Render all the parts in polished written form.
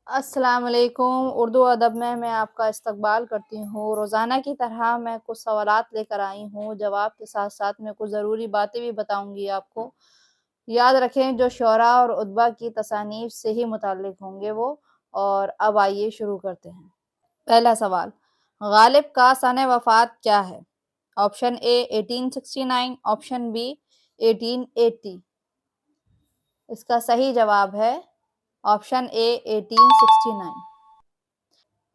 السلام علیکم۔ اردو ادب میں آپ کا استقبال کرتی ہوں۔ روزانہ کی طرح میں کچھ سوالات لے کر آئی ہوں، جواب کے ساتھ ساتھ میں کچھ ضروری باتیں بھی بتاؤں گی آپ کو۔ یاد رکھیں جو شعراء اور ادبا کی تصانیف سے ہی متعلق ہوں گے وہ۔ اور اب آئیے شروع کرتے ہیں۔ پہلا سوال، غالب کا سنِ وفات کیا ہے؟ آپشن اے 1869، آپشن بی 1880۔ اس کا صحیح جواب ہے آپشن اے 1869۔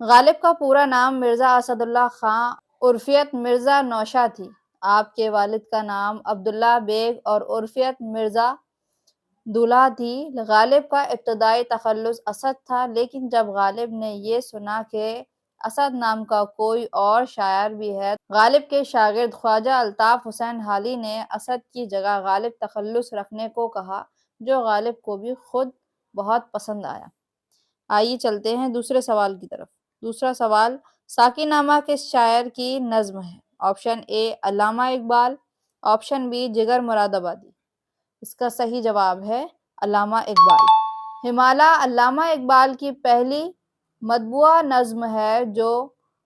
غالب کا پورا نام مرزا اسد اللہ خاں عرفیت مرزا نوشہ تھی۔ آپ کے والد کا نام عبداللہ بیگ اور عرفیت مرزا دولہا تھی۔ غالب کا ابتدائی تخلص اسد تھا، لیکن جب غالب نے یہ سنا کہ اسد نام کا کوئی اور شاعر بھی ہے، غالب کے شاگرد خواجہ الطاف حسین حالی نے اسد کی جگہ غالب تخلص رکھنے کو کہا، جو غالب کو بھی خود بہت پسند آیا۔ آئیے چلتے ہیں دوسرے سوال کی طرف۔ دوسرا سوال، ساقی نامہ کس شاعر کی نظم ہے؟ آپشن اے علامہ اقبال، آپشن بی جگر مراد آبادی۔ اس کا صحیح جواب ہے علامہ اقبال۔ ہمالہ علامہ اقبال کی پہلی مطبوعہ نظم ہے جو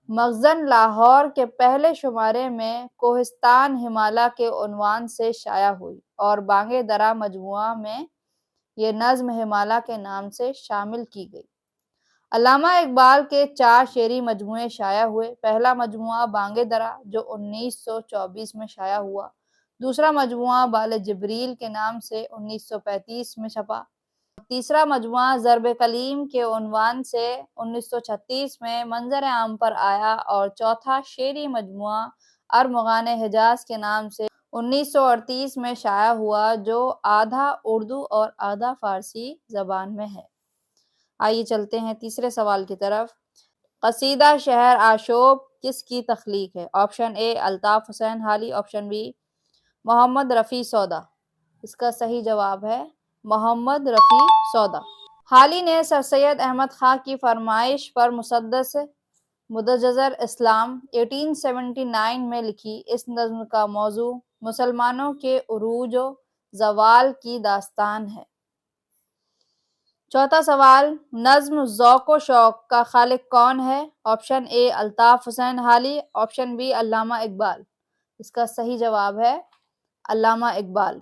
مخزن لاہور کے پہلے شمارے میں کوہستان ہمالہ کے عنوان سے شائع ہوئی، اور بانگ درا مجموعہ میں یہ نظم ہمالہ کے نام سے شامل کی گئی۔ علامہ اقبال کے 4 شعری مجموعے شائع ہوئے۔ پہلا مجموعہ بانگ درا جو 1924 میں شائع ہوا، دوسرا مجموعہ بال جبریل کے نام سے 1935 میں چھپا، تیسرا مجموعہ ضرب کلیم کے عنوان سے 1936 میں منظر عام پر آیا، اور چوتھا شعری مجموعہ ارمغان حجاز کے نام سے 1938 میں شائع ہوا، جو آدھا اردو اور آدھا فارسی زبان میں ہے۔ آئیے چلتے ہیں تیسرے سوال کی طرف۔ قصیدہ شہر آشوب کس کی تخلیق ہے؟ آپشن اے الطاف حسین حالی، آپشن بی محمد رفیع سودا۔ اس کا صحیح جواب ہے محمد رفیع سودا۔ حالی نے سر سید احمد خاں کی فرمائش پر مسدس مدجر اسلام 1879 میں لکھی اس نظم کا موضوع مسلمانوں کے عروج و زوال کی داستان ہے۔ چوتھا سوال، نظم ذوق و شوق کا خالق کون ہے؟ آپشن اے الطاف حسین حالی، آپشن بی علامہ اقبال۔ اس کا صحیح جواب ہے علامہ اقبال۔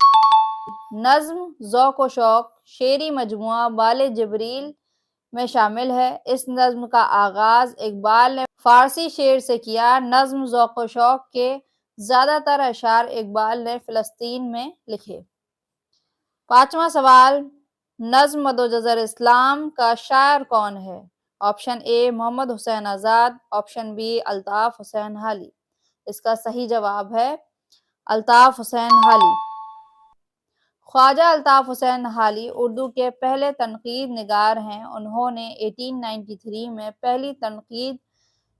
نظم ذوق و شوق شعری مجموعہ بال جبریل میں شامل ہے۔ اس نظم کا آغاز اقبال نے فارسی شعر سے کیا۔ نظم ذوق و شوق کے زیادہ تر اشعار اقبال نے فلسطین میں لکھے۔ پانچواں سوال، نظم مدجر اسلام کا شاعر کون ہے؟ آپشن اے محمد حسین آزاد، آپشن بی الطاف حسین حالی۔ اس کا صحیح جواب ہے الطاف حسین حالی۔ خواجہ الطاف حسین حالی اردو کے پہلے تنقید نگار ہیں۔ انہوں نے 1893 میں پہلی تنقید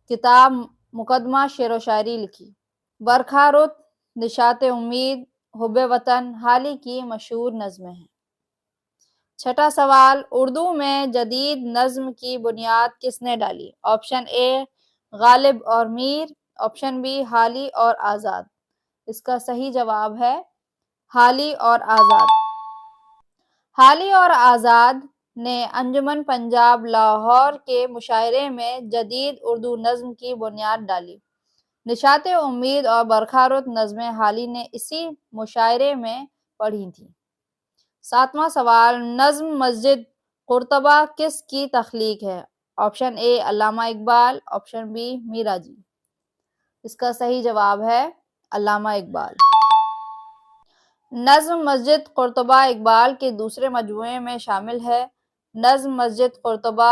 کتاب مقدمہ شعر و شاعری لکھی۔ برکھا رت، نشاط امید، حب وطن حالی کی مشہور نظمیں ہیں۔ چھٹا سوال، اردو میں جدید نظم کی بنیاد کس نے ڈالی؟ آپشن اے غالب اور میر، آپشن بی حالی اور آزاد۔ اس کا صحیح جواب ہے حالی اور آزاد۔ حالی اور آزاد نے انجمن پنجاب لاہور کے مشاعرے میں جدید اردو نظم کی بنیاد ڈالی۔ نشاط امید اور برکھا رت نظمیں حالی نے اسی مشاعرے میں پڑھی تھیں۔ ساتواں سوال، نظم مسجد قرطبہ کس کی تخلیق ہے؟ آپشن اے علامہ اقبال، آپشن بی میراجی۔ اس کا صحیح جواب ہے علامہ اقبال۔ نظم مسجد قرطبہ اقبال کے دوسرے مجموعے میں شامل ہے۔ نظم مسجد قرطبہ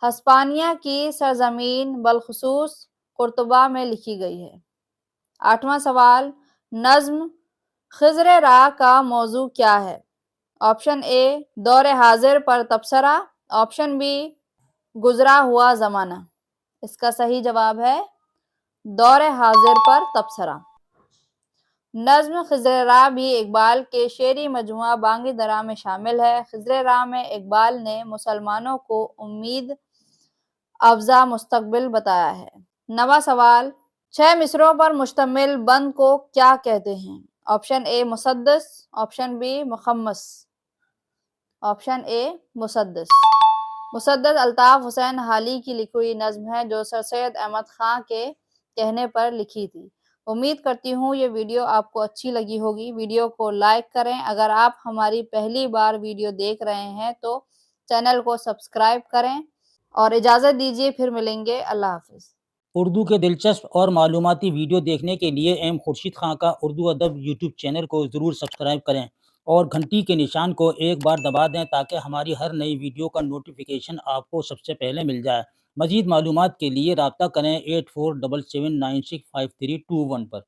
ہسپانیہ کی سرزمین بالخصوص قرطبہ میں لکھی گئی ہے۔ آٹھواں سوال، نظم خضر راہ کا موضوع کیا ہے؟ آپشن اے دور حاضر پر تبصرہ، آپشن بی گزرا ہوا زمانہ۔ اس کا صحیح جواب ہے دور حاضر پر تبصرہ۔ نظم خضر راہ بھی اقبال کے شعری مجموعہ بانگ درا میں شامل ہے۔ خضر راہ میں اقبال نے مسلمانوں کو امید افزا مستقبل بتایا ہے۔ نواں سوال، 6 مصرعوں پر مشتمل بند کو کیا کہتے ہیں؟ آپشن اے مسدس، آپشن بی مخمس، آپشن اے مسدس۔ مسدد الطاف حسین حالی کی لکھی ہوئی نظم ہے جو سر سید احمد خان کے کہنے پر لکھی تھی۔ امید کرتی ہوں یہ ویڈیو آپ کو اچھی لگی ہوگی۔ ویڈیو کو لائک کریں۔ اگر آپ ہماری پہلی بار ویڈیو دیکھ رہے ہیں تو چینل کو سبسکرائب کریں اور اجازت دیجیے، پھر ملیں گے۔ اللہ حافظ۔ اردو کے دلچسپ اور معلوماتی ویڈیو دیکھنے کے لیے ایم خورشید خان کا اردو ادب یوٹیوب چینل کو ضرور سبسکرائب کریں اور گھنٹی کے نشان کو ایک بار دبا دیں تاکہ ہماری ہر نئی ویڈیو کا نوٹیفیکیشن آپ کو سب سے پہلے مل جائے۔ مزید معلومات کے لیے رابطہ کریں 8477965321 پر۔